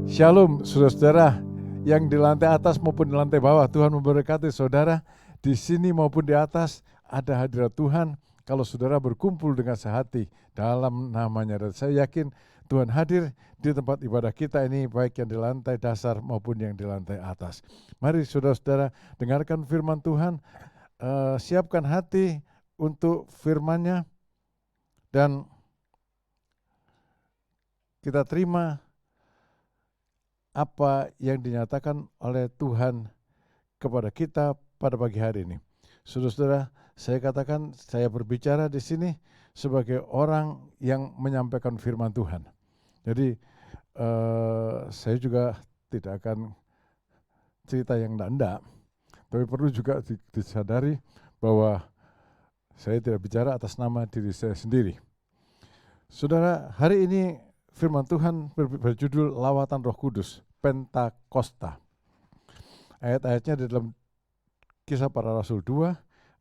Shalom, saudara-saudara yang di lantai atas maupun di lantai bawah. Tuhan memberkati saudara di sini maupun di atas. Ada hadirat Tuhan kalau saudara berkumpul dengan sehati dalam namanya. Dan saya yakin Tuhan hadir di tempat ibadah kita ini, baik yang di lantai dasar maupun yang di lantai atas. Mari saudara-saudara dengarkan firman Tuhan, siapkan hati untuk firman-Nya, dan kita terima apa yang dinyatakan oleh Tuhan kepada kita pada pagi hari ini. Saudara-saudara, saya katakan saya berbicara di sini sebagai orang yang menyampaikan firman Tuhan. Jadi saya juga tidak akan cerita yang enggak, tapi perlu juga disadari bahwa saya tidak bicara atas nama diri saya sendiri. Saudara, hari ini firman Tuhan berjudul Lawatan Roh Kudus, Pentakosta. Ayat-ayatnya di dalam Kisah Para Rasul 2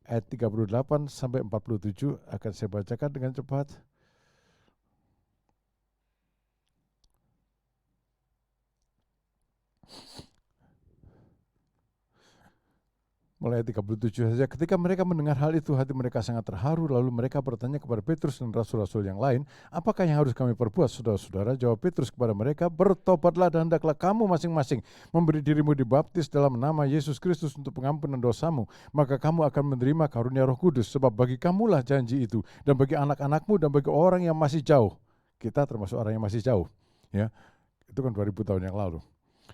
ayat 38 sampai 47 akan saya bacakan dengan cepat. Mulai ayat 37 saja. Ketika mereka mendengar hal itu, hati mereka sangat terharu. Lalu mereka bertanya kepada Petrus dan rasul-rasul yang lain, apakah yang harus kami perbuat, saudara-saudara? Jawab Petrus kepada mereka, bertobatlah dan hendaklah kamu masing-masing memberi dirimu dibaptis dalam nama Yesus Kristus untuk pengampunan dosamu. Maka kamu akan menerima karunia Roh Kudus, sebab bagi kamulah janji itu, dan bagi anak-anakmu, dan bagi orang yang masih jauh. Kita termasuk orang yang masih jauh, ya. Itu kan 2000 tahun yang lalu.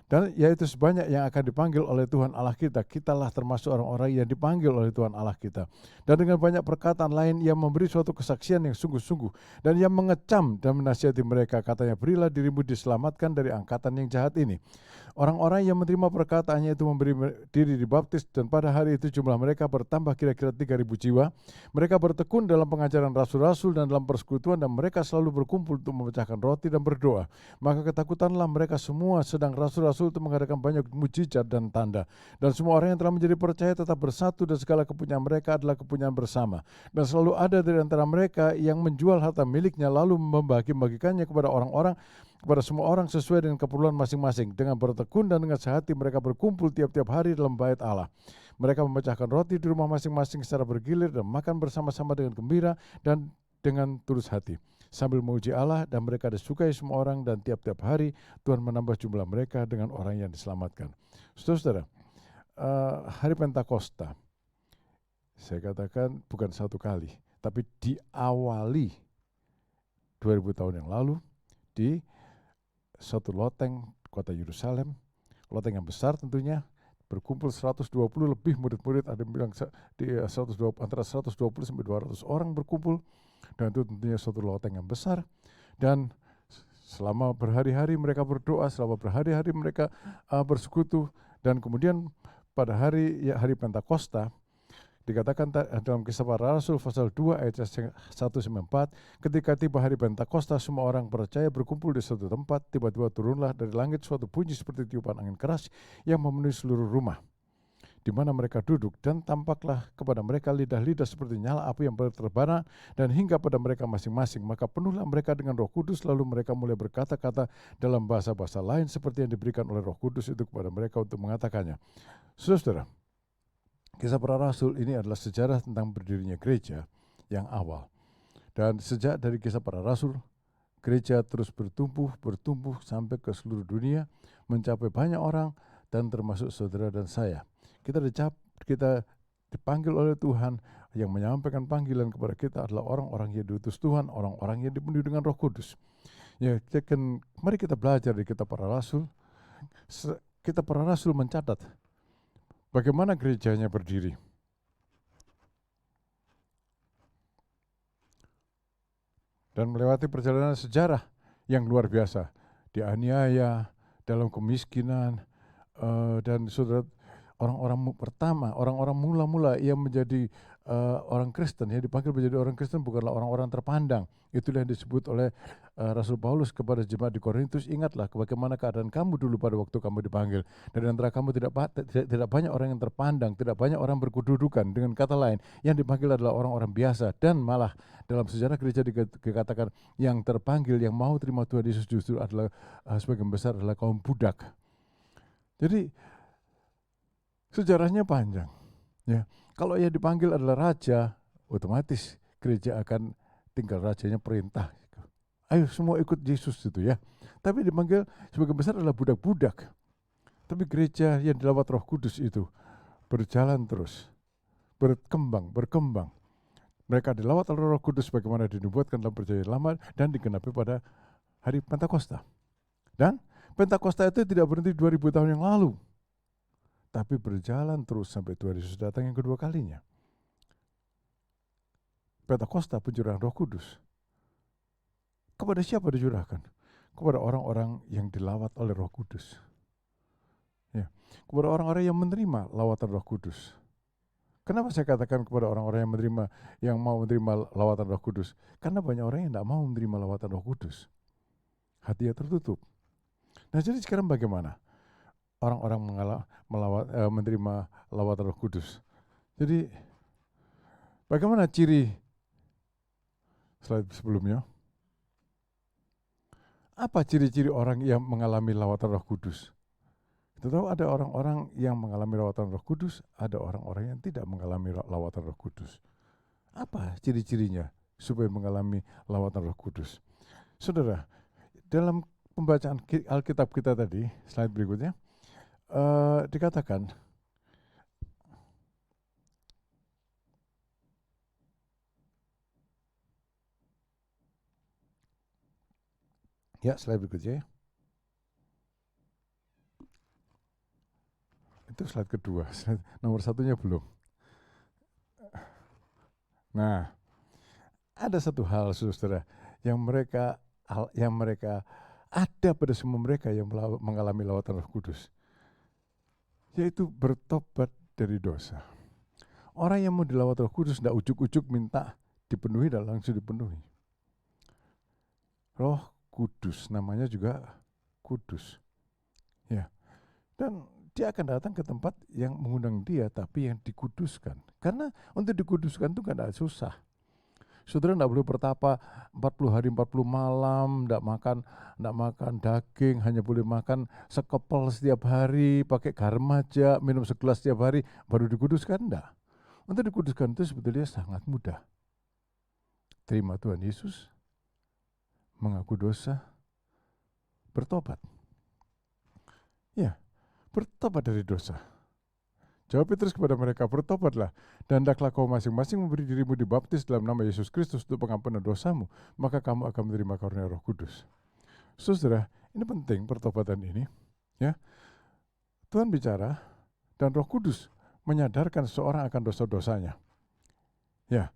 Dan yaitu sebanyak yang akan dipanggil oleh Tuhan Allah kita. Kitalah termasuk orang-orang yang dipanggil oleh Tuhan Allah kita. Dan dengan banyak perkataan lain ia memberi suatu kesaksian yang sungguh-sungguh. Dan ia mengecam dan menasihati mereka. Katanya, berilah dirimu diselamatkan dari angkatan yang jahat ini. Orang-orang yang menerima perkataannya itu memberi diri dibaptis, dan pada hari itu jumlah mereka bertambah kira-kira 3.000 jiwa. Mereka bertekun dalam pengajaran rasul-rasul dan dalam persekutuan, dan mereka selalu berkumpul untuk memecahkan roti dan berdoa. Maka ketakutanlah mereka semua, sedang rasul-rasul itu mengadakan banyak mujizat dan tanda. Dan semua orang yang telah menjadi percaya tetap bersatu, dan segala kepunyaan mereka adalah kepunyaan bersama. Dan selalu ada dari antara mereka yang menjual harta miliknya lalu membagi-bagikannya kepada orang-orang, kepada semua orang sesuai dengan keperluan masing-masing. Dengan bertekun dan dengan sehati mereka berkumpul tiap-tiap hari dalam bait Allah. Mereka memecahkan roti di rumah masing-masing secara bergilir dan makan bersama-sama dengan gembira dan dengan tulus hati, sambil memuji Allah, dan mereka disukai semua orang, dan tiap-tiap hari Tuhan menambah jumlah mereka dengan orang yang diselamatkan. Saudara-saudara, hari Pentakosta, saya katakan bukan satu kali, tapi diawali 2000 tahun yang lalu di satu loteng kota Yerusalem, loteng yang besar tentunya, berkumpul 120 lebih murid-murid, ada yang bilang antara 120 sampai 200 orang berkumpul, dan itu tentunya suatu loteng yang besar. Dan selama berhari-hari mereka berdoa, selama berhari-hari mereka bersekutu, dan kemudian pada hari Pentakosta, dikatakan dalam Kisah Para Rasul pasal 2 ayat 1-4, ketika tiba hari Pentakosta, semua orang percaya berkumpul di suatu tempat. Tiba-tiba turunlah dari langit suatu bunyi seperti tiupan angin keras yang memenuhi seluruh rumah di mana mereka duduk, dan tampaklah kepada mereka lidah-lidah seperti nyala api yang terbara dan hingga pada mereka masing-masing. Maka penuhlah mereka dengan Roh Kudus, lalu mereka mulai berkata-kata dalam bahasa-bahasa lain seperti yang diberikan oleh Roh Kudus itu kepada mereka untuk mengatakannya. Saudara, Kisah Para Rasul ini adalah sejarah tentang berdirinya gereja yang awal. Dan sejak dari Kisah Para Rasul, gereja terus bertumbuh sampai ke seluruh dunia, mencapai banyak orang, dan termasuk saudara dan saya. Kita dipanggil oleh Tuhan. Yang menyampaikan panggilan kepada kita adalah orang-orang yang diutus Tuhan, orang-orang yang dipenuhi dengan Roh Kudus. Ya, mari kita belajar dari Kitab Para Rasul. Kitab Para Rasul mencatat bagaimana gerejanya berdiri. Dan melewati perjalanan sejarah yang luar biasa. Dianiaya, dalam kemiskinan, dan saudara, orang-orang mula-mula yang menjadi orang Kristen, yang dipanggil menjadi orang Kristen bukanlah orang-orang terpandang. Itulah yang disebut oleh Rasul Paulus kepada jemaat di Korintus, ingatlah bagaimana keadaan kamu dulu pada waktu kamu dipanggil. Dan antara kamu tidak banyak orang yang terpandang, tidak banyak orang berkedudukan. Dengan kata lain, yang dipanggil adalah orang-orang biasa. Dan malah dalam sejarah gereja dikatakan yang terpanggil, yang mau terima Tuhan Yesus justru adalah sebagian besar adalah kaum budak. Jadi sejarahnya panjang. Ya, kalau yang dipanggil adalah raja, otomatis gereja akan tinggal rajanya perintah. Ayo semua ikut Yesus itu ya. Tapi dipanggil sebagian besar adalah budak-budak. Tapi gereja yang dilawat Roh Kudus itu berjalan terus, berkembang. Mereka dilawat oleh Roh Kudus bagaimana dinubuatkan dalam Perjanjian Lama dan digenapi pada hari Pentakosta. Dan Pentakosta itu tidak berhenti 2000 tahun yang lalu, tapi berjalan terus sampai Tuhan Yesus datang yang kedua kalinya. Pentakosta pencurahan Roh Kudus. Kepada siapa dicurahkan? Kepada orang-orang yang dilawat oleh Roh Kudus. Ya, kepada orang-orang yang menerima lawatan Roh Kudus. Kenapa saya katakan kepada orang-orang yang mau menerima lawatan Roh Kudus? Karena banyak orang yang tidak mau menerima lawatan Roh Kudus. Hatinya tertutup. Nah, jadi sekarang bagaimana orang-orang menerima lawatan Roh Kudus? Jadi bagaimana ciri slide sebelumnya? Apa ciri-ciri orang yang mengalami lawatan Roh Kudus? Kita tahu ada orang-orang yang mengalami lawatan Roh Kudus, ada orang-orang yang tidak mengalami lawatan Roh Kudus. Apa ciri-cirinya supaya mengalami lawatan Roh Kudus? Saudara, dalam pembacaan Alkitab kita tadi, slide berikutnya, dikatakan ya, slide berikutnya. Itu slide kedua, slide nomor satunya belum. Nah, ada satu hal saudara yang mereka ada pada semua mereka yang mengalami lawatan Roh Kudus, yaitu bertobat dari dosa. Orang yang mau dilawat Roh Kudus tidak ujuk-ujuk minta dipenuhi dan langsung dipenuhi. Roh Kudus, namanya juga kudus. Ya. Dan dia akan datang ke tempat yang mengundang dia, tapi yang dikuduskan. Karena untuk dikuduskan itu kan tidak susah. Saudara tidak boleh bertapa 40 hari 40 malam, tidak makan daging, hanya boleh makan sekepel setiap hari, pakai garam aja, minum segelas setiap hari, baru dikuduskan. Tidak. Untuk dikuduskan itu sebetulnya sangat mudah. Terima Tuhan Yesus, mengaku dosa, bertobat. Ya, bertobat dari dosa. Jawab Petrus kepada mereka, bertobatlah, dan hendaklah kau masing-masing memberi dirimu dibaptis dalam nama Yesus Kristus untuk pengampunan dosamu, maka kamu akan menerima karunia Roh Kudus. Saudara, ini penting pertobatan ini. Ya, Tuhan bicara dan Roh Kudus menyadarkan seseorang akan dosa-dosanya. Ya,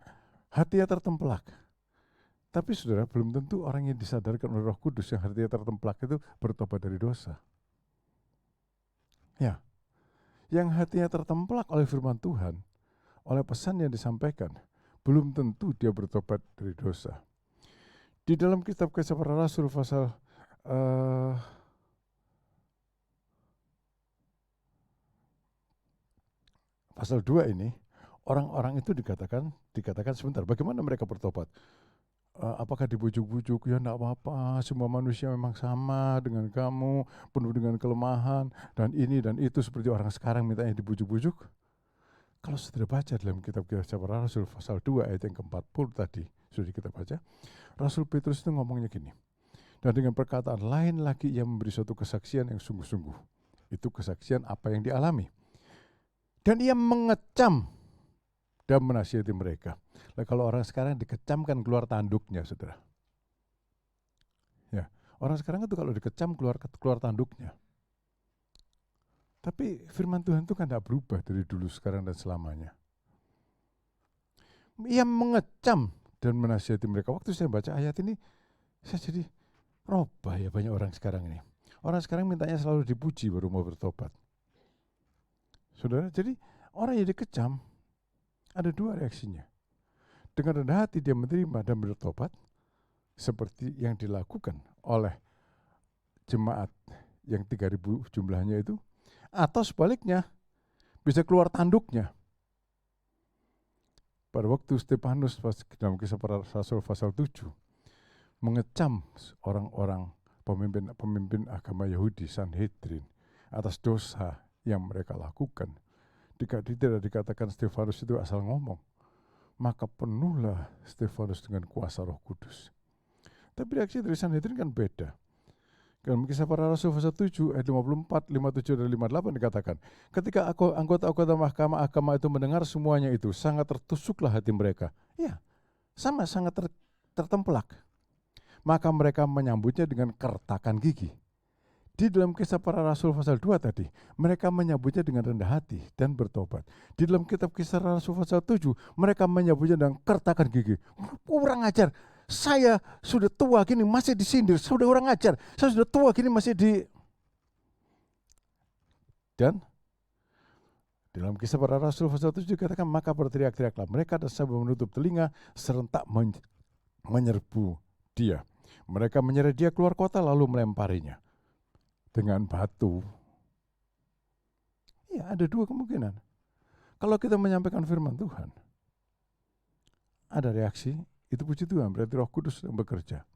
hatinya tertempelak. Tapi saudara, belum tentu orang yang disadarkan oleh Roh Kudus yang hatinya tertemplak itu bertobat dari dosa. Ya, yang hatinya tertemplak oleh firman Tuhan, oleh pesan yang disampaikan, belum tentu dia bertobat dari dosa. Di dalam kitab Kisah Para Rasul pasal 2 ini, orang-orang itu dikatakan sebentar, bagaimana mereka bertobat? Apakah dibujuk-bujuk? Ya enggak apa-apa, semua manusia memang sama dengan kamu, penuh dengan kelemahan, dan ini dan itu, seperti orang sekarang mintanya dibujuk-bujuk. Kalau saudara baca dalam kitab Kisah Para Rasul pasal 2 ayat yang ke-40 tadi, sudah kita baca, Rasul Petrus itu ngomongnya gini, dan dengan perkataan lain lagi ia memberi suatu kesaksian yang sungguh-sungguh. Itu kesaksian apa yang dialami. Dan ia mengecam dan menasihati mereka. Nah, kalau orang sekarang dikecam kan keluar tanduknya, saudara. Ya, orang sekarang itu kalau dikecam keluar tanduknya. Tapi firman Tuhan itu kan tidak berubah dari dulu, sekarang, dan selamanya. Ia mengecam dan menasihati mereka. Waktu saya baca ayat ini, saya jadi robah ya banyak orang sekarang ini. Orang sekarang mintanya selalu dipuji baru mau bertobat. Saudara, jadi orang yang dikecam ada dua reaksinya. Dengan rendah hati dia menerima dan bertobat, seperti yang dilakukan oleh jemaat yang 3.000 jumlahnya itu, atau sebaliknya bisa keluar tanduknya. Pada waktu Stefanus dalam Kisah Para Rasul pasal 7 mengecam orang-orang pemimpin agama Yahudi Sanhedrin atas dosa yang mereka lakukan, tidak dikatakan Stefanus itu asal ngomong, maka penuhlah Stefanus dengan kuasa Roh Kudus. Tapi reaksi dari Sanhedrin kan beda. Dalam Kisah Para Rasul pasal 7 ayat 54, 57 dan 58 dikatakan, ketika anggota-anggota mahkamah agama itu mendengar semuanya itu, sangat tertusuklah hati mereka. Ya, sangat tertempelak. Maka mereka menyambutnya dengan kertakan gigi. Di dalam Kisah Para Rasul pasal 2 tadi, mereka menyambutnya dengan rendah hati dan bertobat. Di dalam kitab Kisah Rasul pasal 7, mereka menyambutnya dengan kertakan gigi. Kurang ajar. Saya sudah tua gini masih disindir, sudah orang ajar. Saya sudah tua gini masih Dan dalam Kisah Para Rasul pasal 7 dikatakan, maka berteriak-teriaklah mereka dan sambil menutup telinga serentak menyerbu dia. Mereka menyeret dia keluar kota lalu melemparinya dengan batu. Ya, ada dua kemungkinan. Kalau kita menyampaikan firman Tuhan, ada reaksi, itu puji Tuhan, berarti Roh Kudus yang bekerja.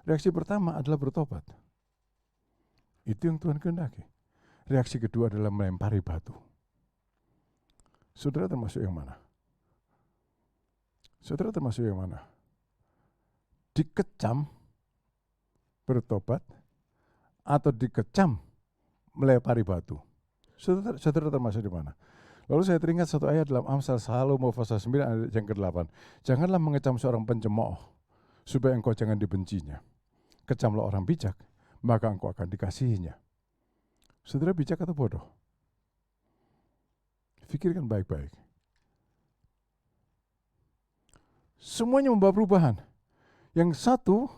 Reaksi pertama adalah bertobat. Itu yang Tuhan kehendaki. Reaksi kedua adalah melempari batu. Saudara termasuk yang mana? Saudara termasuk yang mana? Dikecam, bertobat, atau dikecam, melempari batu? Saudara termasuk di mana? Lalu saya teringat satu ayat dalam Amsal Salomo pasal 9 ayat yang ke-8. Janganlah mengecam seorang pencemooh, supaya engkau jangan dibencinya. Kecamlah orang bijak, maka engkau akan dikasihinya. Saudara bijak atau bodoh? Pikirkan baik-baik. Semuanya membawa perubahan. Yang satu,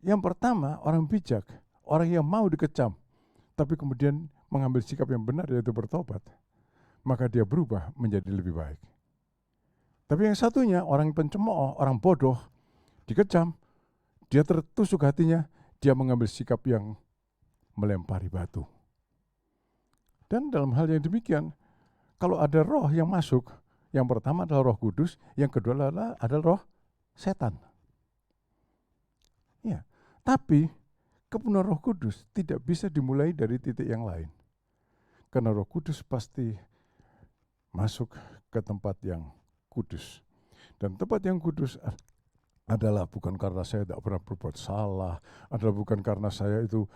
yang pertama orang bijak, orang yang mau dikecam, tapi kemudian mengambil sikap yang benar, yaitu bertobat, maka dia berubah menjadi lebih baik. Tapi yang satunya, orang pencemooh, orang bodoh, dikecam, dia tertusuk hatinya, dia mengambil sikap yang melempari batu. Dan dalam hal yang demikian, kalau ada roh yang masuk, yang pertama adalah Roh Kudus, yang kedua adalah roh setan. Ya, tapi kepenuhan Roh Kudus tidak bisa dimulai dari titik yang lain. Karena Roh Kudus pasti masuk ke tempat yang kudus. Dan tempat yang kudus adalah bukan karena saya tidak pernah berbuat salah, adalah bukan karena saya itu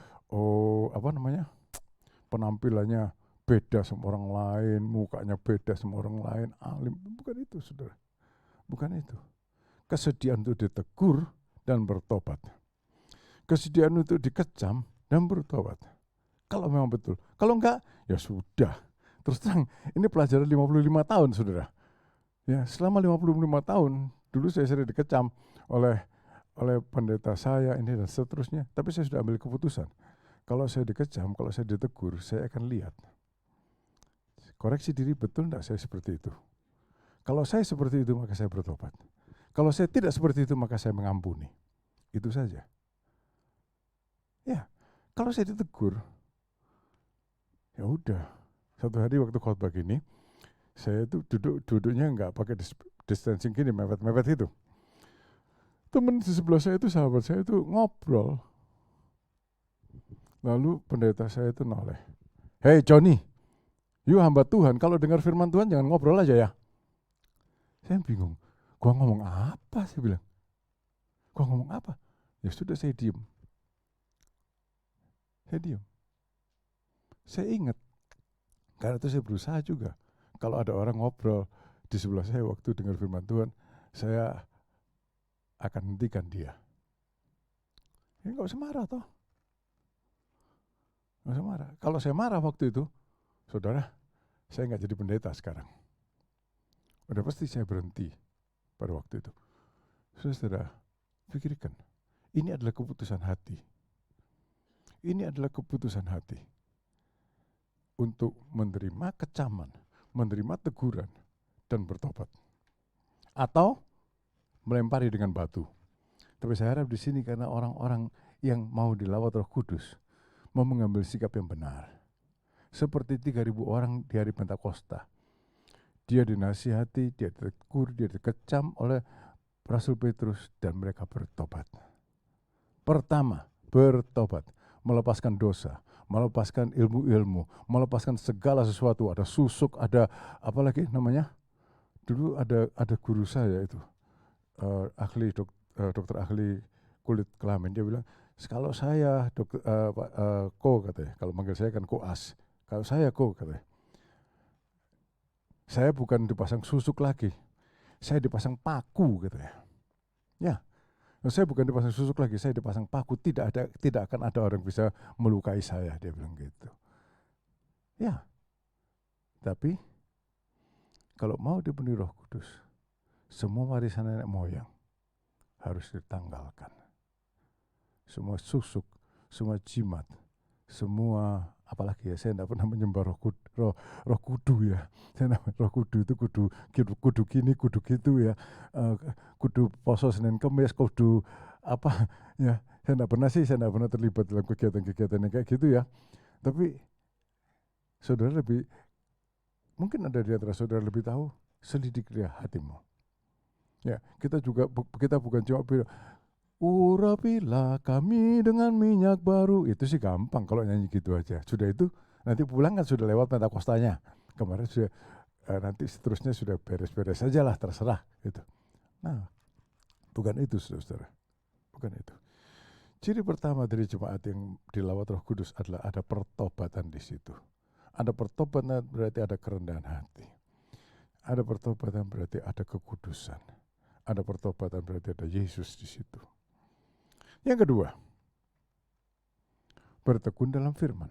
penampilannya beda sama orang lain, mukanya beda sama orang lain, alim. Bukan itu, saudara. Bukan itu. Kesediaan untuk ditegur dan bertobat. Kesediaan untuk dikecam dan bertobat. Kalau memang betul. Kalau enggak, ya sudah. Terus terang, ini pelajaran 55 tahun, saudara. Ya, selama 55 tahun, dulu saya sering dikecam oleh pendeta saya, ini dan seterusnya. Tapi saya sudah ambil keputusan. Kalau saya dikecam, kalau saya ditegur, saya akan lihat. Koreksi diri, betul enggak saya seperti itu? Kalau saya seperti itu, maka saya bertobat. Kalau saya tidak seperti itu, maka saya mengampuni. Itu saja. Ya, kalau saya ditegur, ya udah. Satu hari waktu khotbah gini, saya itu duduknya nggak pakai distancing gini, mepet-mepet itu. Teman di sebelah saya itu, sahabat saya itu ngobrol. Lalu pendeta saya itu noleh. Hey Johnny, you hamba Tuhan, kalau dengar firman Tuhan jangan ngobrol aja ya. Saya bingung, gua ngomong apa? Saya bilang, gua ngomong apa? Ya sudah, saya diem. Saya ingat, karena itu saya berusaha juga. Kalau ada orang ngobrol di sebelah saya waktu dengar firman Tuhan, saya akan hentikan dia. Ya nggak usah marah toh. Nggak usah marah. Kalau saya marah waktu itu, saudara, saya nggak jadi pendeta sekarang. Udah pasti saya berhenti pada waktu itu. Saudara, pikirkan. Ini adalah keputusan hati. Ini adalah keputusan hati. Untuk menerima kecaman, menerima teguran, dan bertobat. Atau melempari dengan batu. Tapi saya harap di sini karena orang-orang yang mau dilawat Roh Kudus mau mengambil sikap yang benar. Seperti 3.000 orang di hari Pentakosta. Dia dinasihati, dia ditegur, dia dikecam oleh Rasul Petrus dan mereka bertobat. Pertama, bertobat, melepaskan dosa, melepaskan ilmu-ilmu, melepaskan segala sesuatu. Ada susuk, ada apa lagi namanya? Dulu ada guru saya itu, dokter ahli kulit kelamin. Dia bilang, kalau saya Ko katanya, kalau manggil saya kan Koas. Kalau saya Ko katanya, saya bukan dipasang susuk lagi, saya dipasang paku katanya. Ya, saya bukan dipasang susuk lagi, saya dipasang paku. Tidak akan ada orang bisa melukai saya, dia bilang gitu. Ya, tapi kalau mau dipenuhi Roh Kudus, semua warisan nenek moyang harus ditanggalkan. Semua susuk, semua jimat, semua apalagi ya, saya tidak pernah menyembah roh kudu ya. Roh kudu itu kudu gini, kudu gitu ya. Kudu poso Senin Kemis, kudu apa ya. Saya tidak pernah terlibat dalam kegiatan-kegiatan yang kayak gitu ya. Tapi saudara mungkin ada di antara saudara lebih tahu, selidiklah hatimu. Ya, kita bukan cuma urapilah kami dengan minyak baru. Itu sih gampang kalau nyanyi gitu aja. Sudah itu, nanti pulang kan sudah lewat Pentakostanya. Kemarin sudah, nanti seterusnya sudah beres-beres saja lah, terserah. Gitu. Nah, bukan itu saudara. Bukan itu. Ciri pertama dari jemaat yang dilawat Roh Kudus adalah ada pertobatan di situ. Ada pertobatan berarti ada kerendahan hati. Ada pertobatan berarti ada kekudusan. Ada pertobatan berarti ada Yesus di situ. Yang kedua, bertekun dalam firman.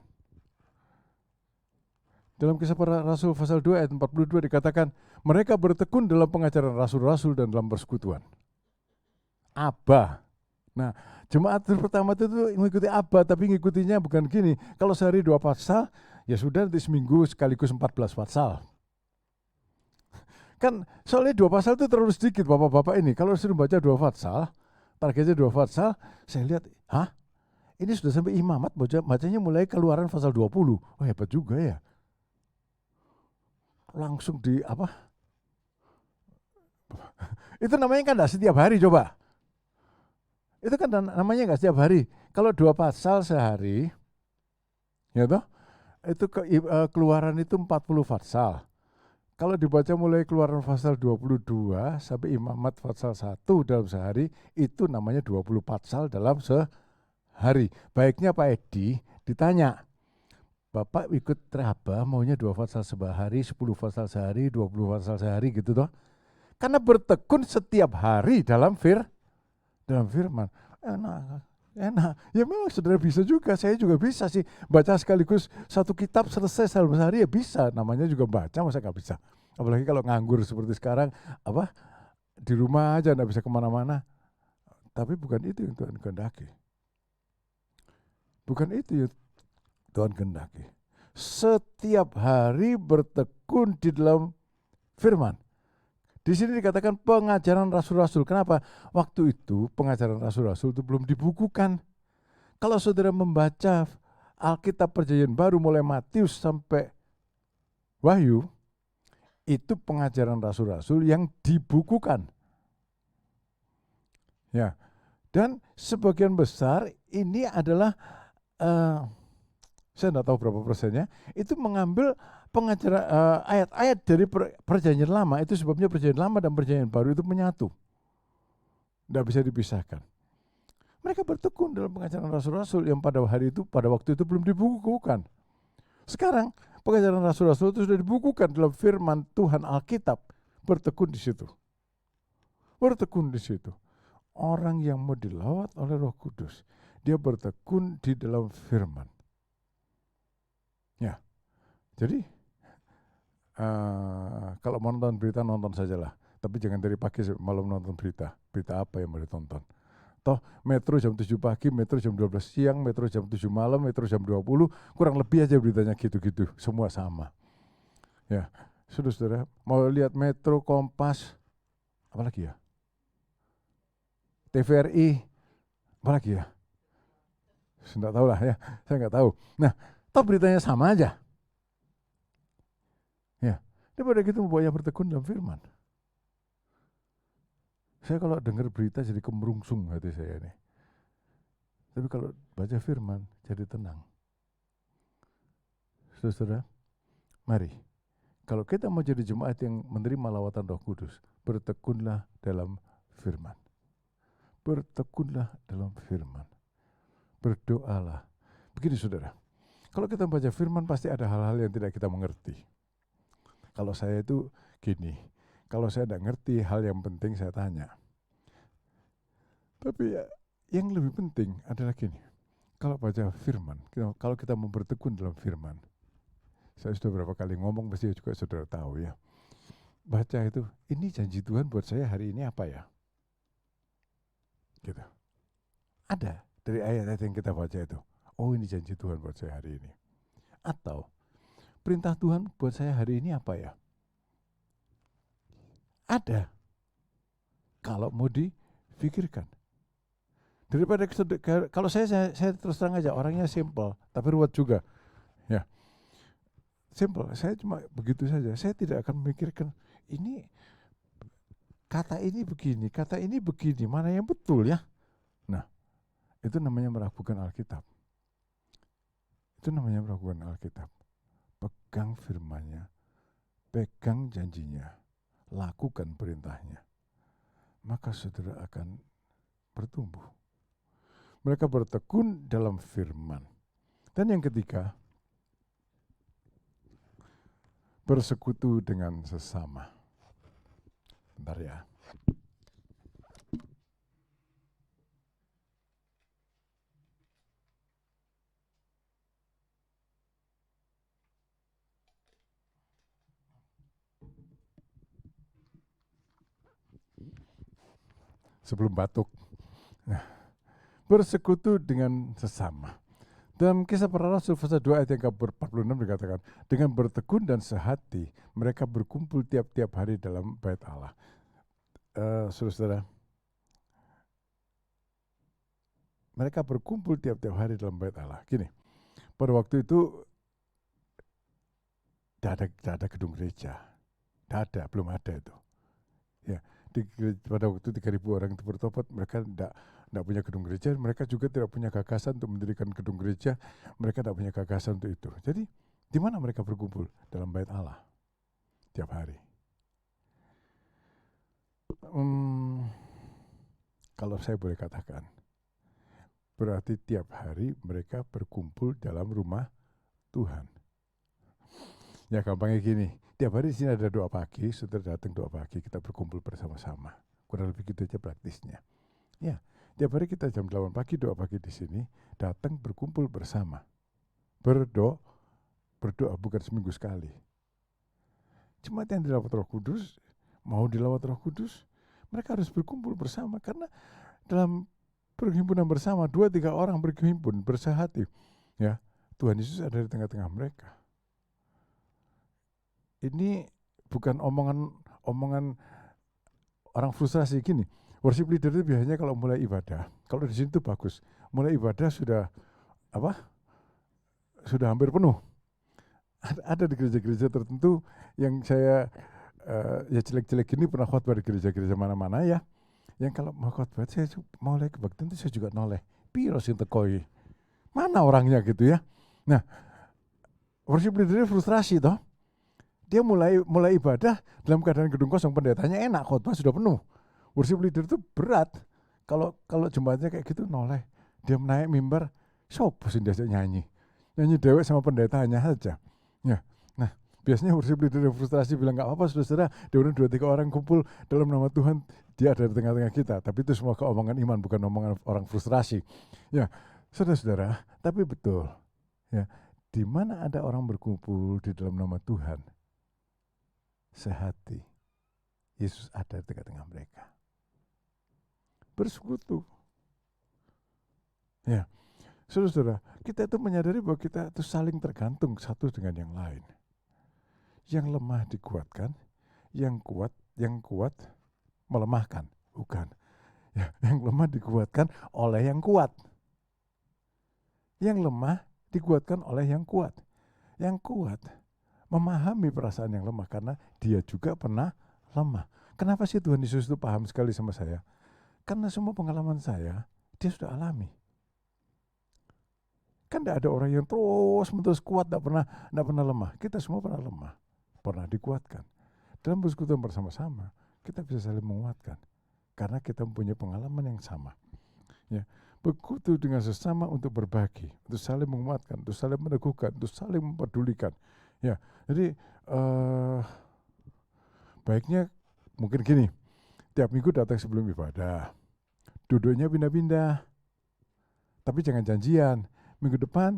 Dalam Kisah Para Rasul pasal 2 ayat 42 dikatakan, mereka bertekun dalam pengajaran rasul-rasul dan dalam persekutuan. Abba. Nah, jemaat pertama itu mengikuti Abba, tapi ngikutinya bukan gini. Kalau sehari 2 pasal, ya sudah nanti seminggu sekaligus 14 pasal. Kan soalnya 2 pasal itu terlalu sedikit bapak-bapak ini. Kalau suruh baca 2 pasal, targetnya 2 pasal, saya lihat, ini sudah sampai imamat, bacanya mulai Keluaran pasal 20. Oh hebat juga ya. Langsung di apa? Itu namanya kan enggak setiap hari coba. Itu kan namanya enggak setiap hari. Kalau 2 pasal sehari, ya toh, itu Keluaran itu 40 pasal. Kalau dibaca mulai Keluaran pasal 22 sampai imamat pasal 1 dalam sehari, itu namanya 20 pasal dalam sehari. Baiknya Pak Edi ditanya, Bapak ikut Abba maunya 2 pasal sehari, 10 pasal sehari, 20 pasal sehari gitu toh. Karena bertekun setiap hari dalam firman. Enak. Ya memang saudara bisa juga, saya juga bisa sih. Baca sekaligus 1 kitab selesai dalam sehari ya bisa. Namanya juga baca, masa gak bisa. Apalagi kalau nganggur seperti sekarang, di rumah aja gak bisa kemana-mana. Tapi bukan itu yang Tuhan kehendaki. Bukan itu yang Tuhan kehendaki. Setiap hari bertekun di dalam firman. Di sini dikatakan pengajaran rasul-rasul. Kenapa? Waktu itu pengajaran rasul-rasul itu belum dibukukan. Kalau saudara membaca Alkitab Perjanjian Baru mulai Matius sampai Wahyu, itu pengajaran rasul-rasul yang dibukukan. Ya. Dan sebagian besar ini adalah saya tidak tahu berapa persennya, itu mengambil pengajaran ayat-ayat dari Perjanjian Lama. Itu sebabnya Perjanjian Lama dan Perjanjian Baru itu menyatu. Tidak bisa dipisahkan. Mereka bertekun dalam pengajaran rasul-rasul yang pada waktu itu belum dibukukan. Sekarang pengajaran rasul-rasul itu sudah dibukukan dalam firman Tuhan Alkitab. Bertekun di situ. Bertekun di situ. Orang yang mau dilawat oleh Roh Kudus, dia bertekun di dalam firman. Ya, jadi kalau mau nonton berita nonton sajalah, tapi jangan dari pagi malam nonton berita. Berita apa yang mau ditonton? Toh Metro jam 7 pagi, Metro jam 12 siang, Metro jam 7 malam, Metro jam 20, kurang lebih aja beritanya gitu-gitu, semua sama. Ya, saudara, mau lihat Metro, Kompas, apa lagi ya? TVRI, apa lagi ya? Saya nggak tahu lah ya, saya nggak tahu. Nah, toh beritanya sama aja. Ya, daripada gitu banyak bertekun dalam firman. Saya kalau dengar berita jadi kemerungsung hati saya nih. Tapi kalau baca firman jadi tenang. Saudara, mari. Kalau kita mau jadi jemaat yang menerima lawatan Roh Kudus, bertekunlah dalam firman. Bertekunlah dalam firman. Berdoalah. Begini saudara, kalau kita baca firman pasti ada hal-hal yang tidak kita mengerti. Kalau saya itu gini, kalau saya tidak ngerti hal yang penting saya tanya. Tapi yang lebih penting adalah gini, kalau baca firman, kalau kita mau bertekun dalam firman, saya sudah berapa kali ngomong, pasti juga saudara tahu ya. Baca itu, ini janji Tuhan buat saya hari ini apa ya? Gitu. Ada dari ayat-ayat yang kita baca itu. Oh, ini janji Tuhan buat saya hari ini. Atau perintah Tuhan buat saya hari ini apa ya? Ada. Kalau mau dipikirkan. Daripada kalau saya terus terang aja orangnya simple, tapi ruwet juga. Ya. Simple, saya cuma begitu saja. Saya tidak akan memikirkan ini kata ini begini, mana yang betul ya? Nah, itu namanya meragukan Alkitab. Itu namanya meragukan Alkitab. Pegang firman-Nya, pegang janjinya, lakukan perintahnya. Maka saudara akan bertumbuh. Mereka bertekun dalam firman. Dan yang ketiga, bersekutu dengan sesama. Bentar ya. Sebelum batuk. Nah, bersekutu dengan sesama. Dalam Kisah Para Rasul pasal 2 ayat yang ke-46 dikatakan, dengan bertekun dan sehati, mereka berkumpul tiap-tiap hari dalam bait Allah. Saudara, mereka berkumpul tiap-tiap hari dalam bait Allah. Gini, pada waktu itu tidak ada gedung gereja. Belum ada itu. Ya, pada waktu 3.000 orang itu bertobat, mereka tidak punya gedung gereja, mereka juga tidak punya gagasan untuk mendirikan gedung gereja, mereka tidak punya gagasan untuk itu. Jadi, di mana mereka berkumpul? Dalam bait Allah, tiap hari. Kalau saya boleh katakan, berarti tiap hari mereka berkumpul dalam rumah Tuhan. Ya gampangnya gini, tiap hari di sini ada doa pagi, saudara datang doa pagi, kita berkumpul bersama-sama. Kurang lebih gitu aja praktisnya. Ya, tiap hari kita jam 8 pagi doa pagi di sini, datang berkumpul bersama. Berdoa bukan seminggu sekali. Jemaat yang dilawat Roh Kudus, mau dilawat Roh Kudus, mereka harus berkumpul bersama, karena dalam perhimpunan bersama 2-3 orang berhimpun bersehati, ya Tuhan Yesus ada di tengah-tengah mereka. Ini bukan omongan orang frustrasi gini. Worship leader itu biasanya kalau mulai ibadah, kalau di sini tuh bagus, mulai ibadah sudah hampir penuh. Ada di gereja-gereja tertentu yang saya ya jelek-jelek gini pernah khotbah di gereja-gereja mana-mana ya. Yang kalau mau khotbah saya mulai kebaktian itu saya juga noleh. Piro sing tekoi. Mana orangnya gitu ya. Nah, worship leader frustrasi toh. Dia mulai ibadah dalam keadaan gedung kosong, pendetanya enak, khotbah sudah penuh. Worship leader itu berat. Kalau jemaatnya kayak gitu noleh. Dia naik mimbar, sopo sing diajak nyanyi dewek sama pendetanya saja. Ya. Nah, biasanya worship leader yang frustrasi bilang enggak apa-apa saudara, dia udah 2-3 orang kumpul dalam nama Tuhan, dia ada di tengah-tengah kita. Tapi itu semua keomongan iman, bukan omongan orang frustrasi. Ya, saudara-saudara, tapi betul. Ya, di mana ada orang berkumpul di dalam nama Tuhan, sehati, Yesus ada di tengah-tengah mereka. Bersekutu. Ya, saudara-saudara, kita itu menyadari bahwa kita itu saling tergantung satu dengan yang lain. Yang lemah dikuatkan, yang kuat melemahkan. Bukan. Ya, yang lemah dikuatkan oleh yang kuat. Yang lemah dikuatkan oleh yang kuat. Yang kuat memahami perasaan yang lemah karena dia juga pernah lemah. Kenapa sih Tuhan Yesus itu paham sekali sama saya? Karena semua pengalaman saya, dia sudah alami. Kan tidak ada orang yang terus kuat, tidak pernah lemah. Kita semua pernah lemah, pernah dikuatkan. Dalam persekutuan bersama-sama, kita bisa saling menguatkan. Karena kita mempunyai pengalaman yang sama. Ya, berkutu dengan sesama untuk berbagi, untuk saling menguatkan, untuk saling meneguhkan, untuk saling mempedulikan. Ya, jadi baiknya mungkin gini, tiap minggu datang sebelum ibadah, duduknya pindah-pindah, tapi jangan janjian. Minggu depan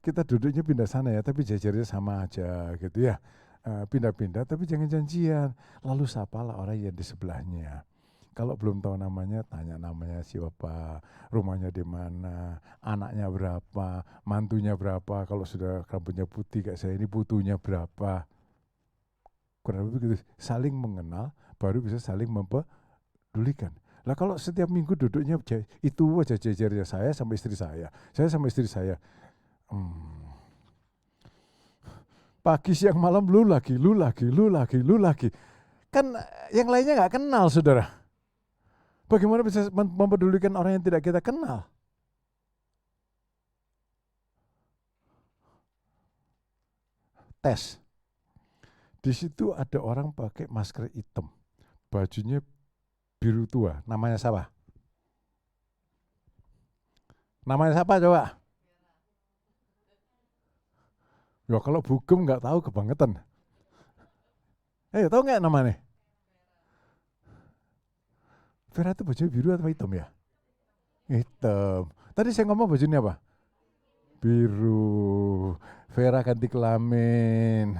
kita duduknya pindah sana ya, tapi jajarnya sama aja gitu ya. Pindah-pindah tapi jangan janjian. Lalu sapalah orang yang di sebelahnya. Kalau belum tahu namanya, tanya namanya siapa, rumahnya di mana, anaknya berapa, mantunya berapa. Kalau sudah rambutnya putih kayak saya ini, putunya berapa. Kurang lebih begitu. Saling mengenal, baru bisa saling mempedulikan. Lah kalau setiap minggu duduknya itu aja jajarnya saya sama istri saya sama istri saya. Pagi, siang, malam, lu lagi. Kan yang lainnya nggak kenal, saudara. Bagaimana bisa mempedulikan orang yang tidak kita kenal? Tes. Di situ ada orang pakai masker hitam, bajunya biru tua. Namanya siapa? Namanya siapa coba? Ya kalau Bugem nggak tahu kebangetan. Tahu nggak namanya? Vera itu baju biru atau hitam ya? Hitam. Tadi saya ngomong bajunya apa? Biru. Vera ganti kelamin.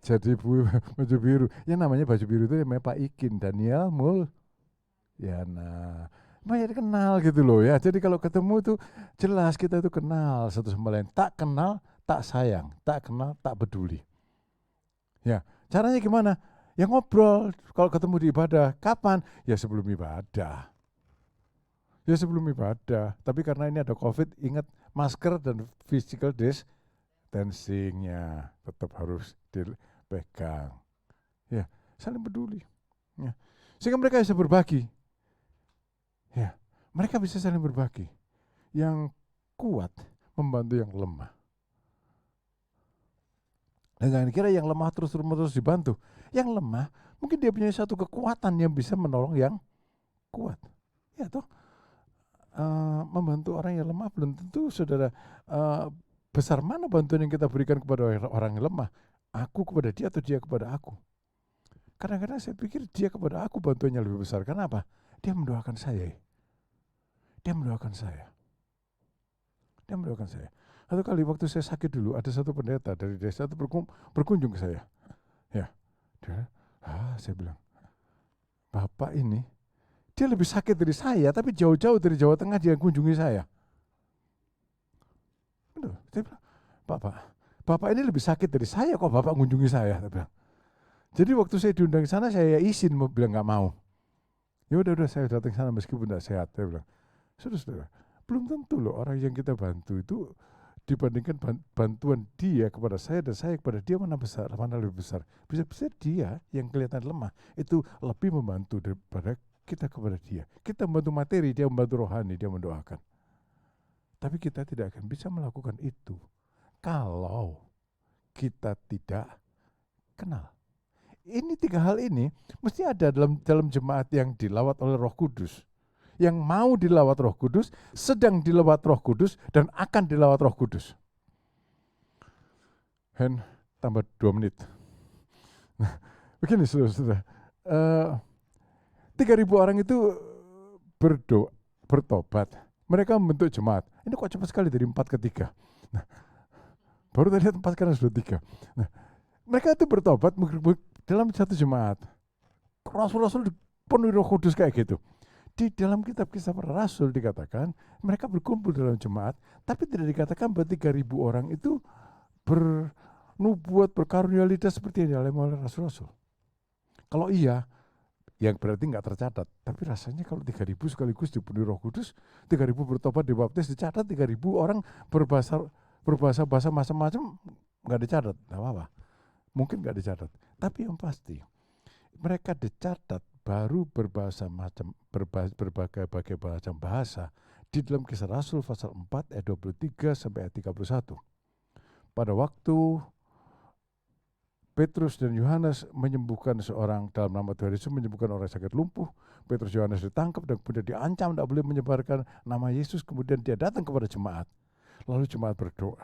Jadi baju biru. Yang namanya baju biru itu namanya Pak Ikin, Daniel Mulyana. Banyak kenal gitu loh ya. Jadi kalau ketemu tuh jelas kita itu kenal satu sama lain. Tak kenal, tak sayang. Tak kenal, tak peduli. Ya, caranya gimana? Ya ngobrol. Kalau ketemu di ibadah, kapan? Ya sebelum ibadah. Tapi karena ini ada COVID, ingat masker dan physical distancing-nya tetap harus dipegang. Ya, saling peduli. Ya. Sehingga mereka bisa berbagi. Ya, mereka bisa saling berbagi. Yang kuat membantu yang lemah. Dan jangan kira yang lemah terus dibantu. Yang lemah, mungkin dia punya satu kekuatan yang bisa menolong yang kuat. Ya toh, membantu orang yang lemah belum tentu, saudara. Besar mana bantuan yang kita berikan kepada orang yang lemah? Aku kepada dia atau dia kepada aku? Kadang-kadang saya pikir dia kepada aku bantuannya lebih besar. Kenapa? Dia mendoakan saya. Satu kali waktu saya sakit dulu, ada satu pendeta dari desa itu berkunjung ke saya. Ya, saya bilang, Bapak ini, dia lebih sakit dari saya, tapi jauh-jauh dari Jawa Tengah dia kunjungi saya. Betul, saya bilang, Bapak ini lebih sakit dari saya, kok Bapak kunjungi saya? Saya bilang. Jadi waktu saya diundang ke sana, saya izin, bilang nggak mau. Ya udah saya datang ke sana meskipun tidak sehat. Saya bilang, saudara, belum tentu loh orang yang kita bantu itu dibandingkan bantuan dia kepada saya dan saya kepada dia mana lebih besar. Bisa-bisa dia yang kelihatan lemah itu lebih membantu daripada kita kepada dia. Kita membantu materi, dia membantu rohani, dia mendoakan. Tapi kita tidak akan bisa melakukan itu kalau kita tidak kenal. Ini tiga hal ini mesti ada dalam jemaat yang dilawat oleh Roh Kudus. Yang mau dilawat Roh Kudus, sedang dilawat Roh Kudus, dan akan dilawat Roh Kudus. Tambah 2 menit. Nah, begini saudara, 3.000 orang itu bertobat. Mereka membentuk jemaat. Ini kok cepat sekali dari 4 ke 3. Nah, baru tadi 4 sekarang sudah 3. Nah, mereka itu bertobat dalam satu jemaat. Rasul-rasul penuh Roh Kudus kayak gitu. Di dalam kitab Kisah Para Rasul dikatakan mereka berkumpul dalam jemaat, tapi tidak dikatakan bahwa 3.000 orang itu bernubuat, berkarunia lidah seperti yang dialami oleh rasul-rasul. Kalau iya, yang berarti nggak tercatat. Tapi rasanya kalau 3.000 sekaligus dipenuhi Roh Kudus, 3.000 bertobat dibaptis dicatat, 3.000 orang berbahasa macam-macam nggak dicatat, nggak apa-apa. Mungkin nggak dicatat. Tapi yang pasti mereka dicatat baru berbagai macam bahasa di dalam Kisah Rasul pasal 4 ayat 23 sampai ayat 31. Pada waktu Petrus dan Yohanes menyembuhkan seorang dalam nama Tuhan Yesus, menyembuhkan orang sakit lumpuh. Petrus dan Yohanes ditangkap dan kemudian diancam tidak boleh menyebarkan nama Yesus. Kemudian dia datang kepada jemaat. Lalu jemaat berdoa.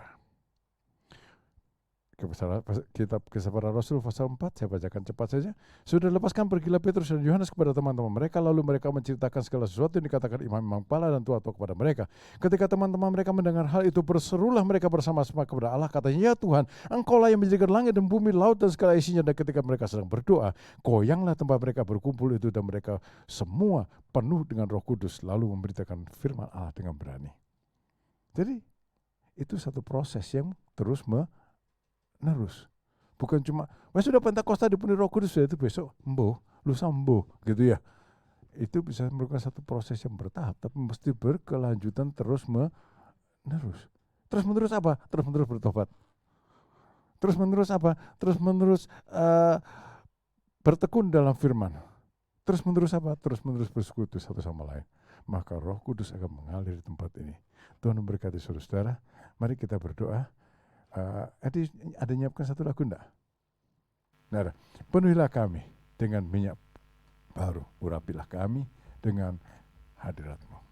Kitab Kisah Para Rasul pasal 4, saya bacakan cepat saja. Sudah lepaskan pergilah Petrus dan Yohanes kepada teman-teman mereka, lalu mereka menceritakan segala sesuatu yang dikatakan imam-imam kepala dan tua-tua kepada mereka. Ketika teman-teman mereka mendengar hal itu, berserulah mereka bersama-sama kepada Allah, katanya, ya Tuhan, Engkaulah yang menjadikan langit dan bumi, laut dan segala isinya. Dan ketika mereka sedang berdoa, goyanglah tempat mereka berkumpul itu, dan mereka semua penuh dengan Roh Kudus, lalu memberitakan firman Allah dengan berani. Jadi itu satu proses yang terus menerus. Bukan cuma, sudah Pentakosta dipenuhi Roh Kudus, itu besok embuh, lusa embuh, gitu ya. Itu bisa merupakan satu proses yang bertahap, tapi mesti berkelanjutan terus menerus. Terus menerus apa? Terus menerus bertobat. Terus menerus apa? Terus menerus bertekun dalam firman. Terus menerus apa? Terus menerus bersekutu satu sama lain. Maka Roh Kudus akan mengalir di tempat ini. Tuhan memberkati saudara. Mari kita berdoa. Ada nyiapkan satu lagu enggak? Nah, penuhilah kami dengan minyak baru, urapilah kami dengan hadirat-Mu.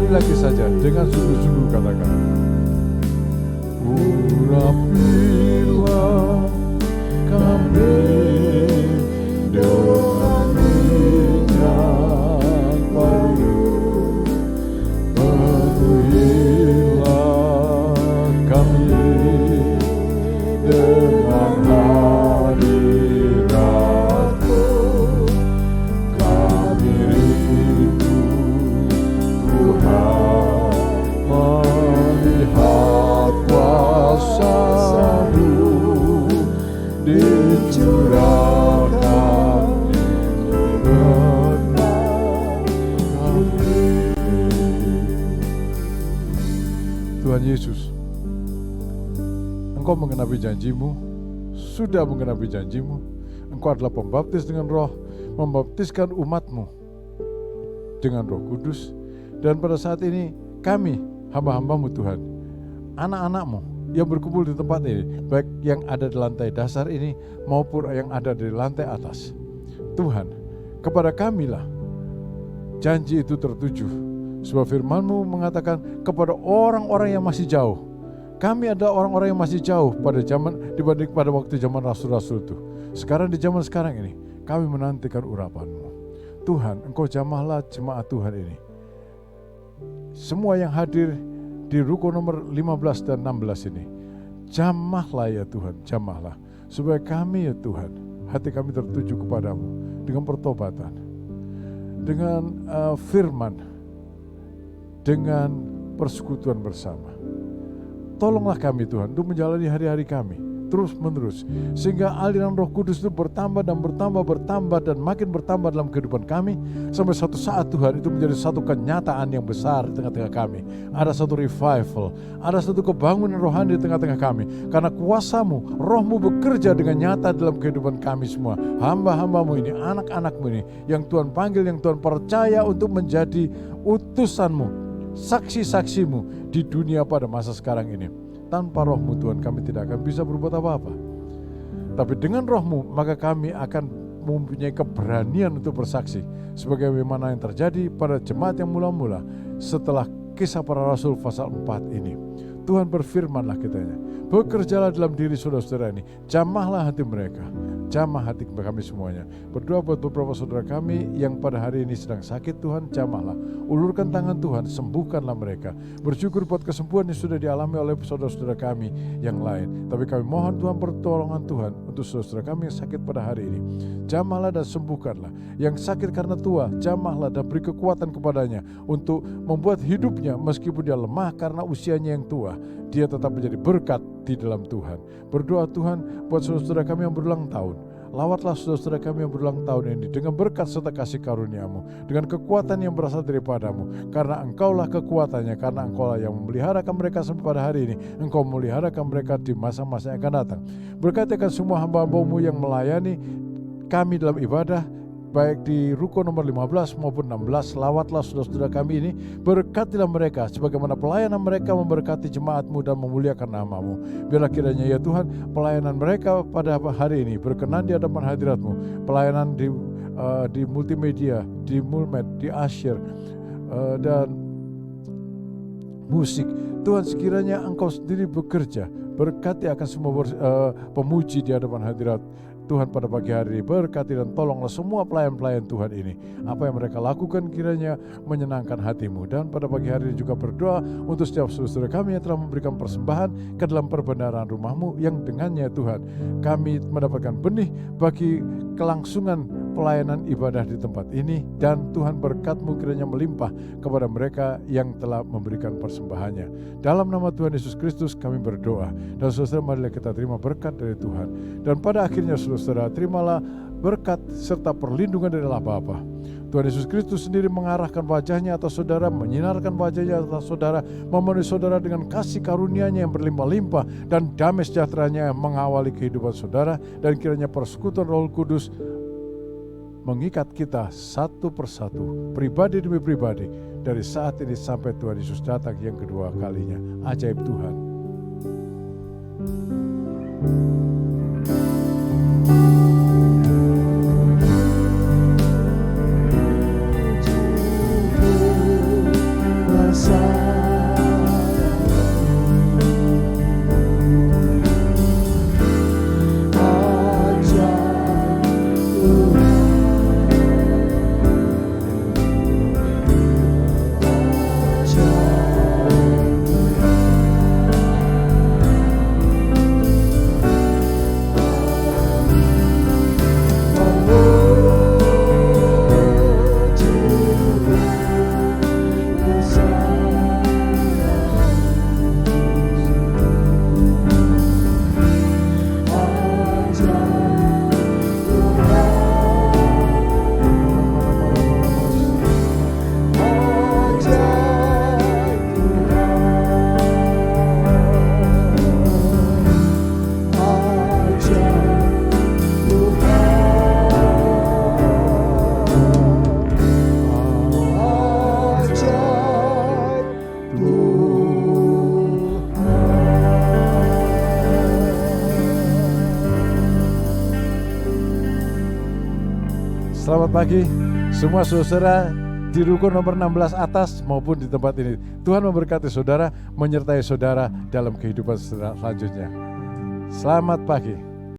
Lagi saja dengan sungguh-sungguh katakan, urapilah kami dengan minyak baru, penuhilah kami dengan hadirat-Mu, kami rindu melihat kuasa-Mu dicurahkan di tengah kami. Tuhan Yesus, Engkau mengenapi janji-Mu, sudah mengenapi janji-Mu. Engkau adalah pembaptis dengan Roh, membaptiskan umat-Mu dengan Roh Kudus. Dan pada saat ini kami hamba-hamba-Mu Tuhan, anak-anak-Mu yang berkumpul di tempat ini, baik yang ada di lantai dasar ini maupun yang ada di lantai atas. Tuhan, kepada kamilah janji itu tertuju. Sebab firman-Mu mengatakan kepada orang-orang yang masih jauh. Kami adalah orang-orang yang masih jauh pada zaman dibanding pada waktu zaman rasul-rasul itu. Sekarang di zaman sekarang ini kami menantikan urapan-Mu. Tuhan, Engkau jamahlah jemaat Tuhan ini. Semua yang hadir di ruko nomor 15 dan 16 ini, jamahlah ya Tuhan, jamahlah. Supaya kami ya Tuhan, hati kami tertuju kepadamu dengan pertobatan, dengan firman, dengan persekutuan bersama. Tolonglah kami Tuhan untuk menjalani hari-hari kami terus menerus, sehingga aliran Roh Kudus itu bertambah dan makin bertambah dalam kehidupan kami, sampai suatu saat Tuhan itu menjadi satu kenyataan yang besar di tengah-tengah kami. Ada satu revival, ada satu kebangunan rohani di tengah-tengah kami, karena kuasa-Mu, Roh-Mu bekerja dengan nyata dalam kehidupan kami semua. Hamba-hamba-Mu ini, anak-anak-Mu ini, yang Tuhan panggil, yang Tuhan percaya untuk menjadi utusan-Mu, saksi-saksi-Mu di dunia pada masa sekarang ini. Tanpa Roh-Mu Tuhan, kami tidak akan bisa berbuat apa-apa. Tapi dengan Roh-Mu, maka kami akan mempunyai keberanian untuk bersaksi, sebagaimana yang terjadi pada jemaat yang mula-mula setelah Kisah Para Rasul pasal 4 ini. Tuhan berfirmanlah katanya, bekerjalah dalam diri saudara-saudara ini, jamahlah hati mereka, jamah hati kami semuanya. Berdoa buat beberapa saudara kami yang pada hari ini sedang sakit, Tuhan jamahlah, ulurkan tangan Tuhan, sembuhkanlah mereka. Bersyukur buat kesembuhan yang sudah dialami oleh saudara-saudara kami yang lain. Tapi kami mohon Tuhan pertolongan Tuhan untuk saudara kami yang sakit pada hari ini. Jamahlah dan sembuhkanlah. Yang sakit karena tua, jamahlah dan beri kekuatan kepadanya untuk membuat hidupnya meskipun dia lemah karena usianya yang tua, dia tetap menjadi berkat di dalam Tuhan. Berdoa Tuhan buat saudara-saudara kami yang berulang tahun. Lawatlah saudara-saudara kami yang berulang tahun ini dengan berkat serta kasih karunia-Mu, dengan kekuatan yang berasal daripada-Mu, karena Engkaulah kekuatannya, karena Engkaulah yang memeliharakan mereka sampai pada hari ini. Engkau memeliharakan mereka di masa-masa yang akan datang. Berkatikan semua hamba-hamba-Mu yang melayani kami dalam ibadah, baik di ruko nomor 15 maupun 16, lawatlah saudara-saudara kami ini, berkatilah mereka sebagaimana pelayanan mereka memberkati jemaat-Mu dan memuliakan nama-Mu. Biarlah kiranya ya Tuhan, pelayanan mereka pada hari ini berkenan di hadapan hadirat-Mu, pelayanan di multimedia, di Mulmed, di Asyir, dan musik. Tuhan, sekiranya Engkau sendiri bekerja, berkati akan semua pemuji di hadapan hadirat Tuhan pada pagi hari ini. Berkati dan tolonglah semua pelayan-pelayan Tuhan ini. Apa yang mereka lakukan kiranya menyenangkan hati-Mu. Dan pada pagi hari ini juga berdoa untuk setiap saudara kami yang telah memberikan persembahan ke dalam perbenaran rumah-Mu, yang dengannya Tuhan kami mendapatkan benih bagi kelangsungan pelayanan ibadah di tempat ini. Dan Tuhan, berkat-Mu kiranya melimpah kepada mereka yang telah memberikan persembahannya. Dalam nama Tuhan Yesus Kristus kami berdoa. Dan saudara, marilah kita terima berkat dari Tuhan. Dan pada akhirnya saudara, terimalah berkat serta perlindungan dari Allah Bapa. Tuhan Yesus Kristus sendiri mengarahkan wajahnya atas saudara, menyinarkan wajahnya atas saudara, memenuhi saudara dengan kasih karunia-Nya yang berlimpah-limpah, dan damai sejahtera-Nya yang mengawali kehidupan saudara. Dan kiranya persekutuan Roh Kudus mengikat kita satu persatu, pribadi demi pribadi, dari saat ini sampai Tuhan Yesus datang yang kedua kalinya. Ajaib Tuhan. Selamat pagi semua saudara di rukun nomor 16 atas maupun di tempat ini. Tuhan memberkati saudara, menyertai saudara dalam kehidupan selanjutnya. Selamat pagi.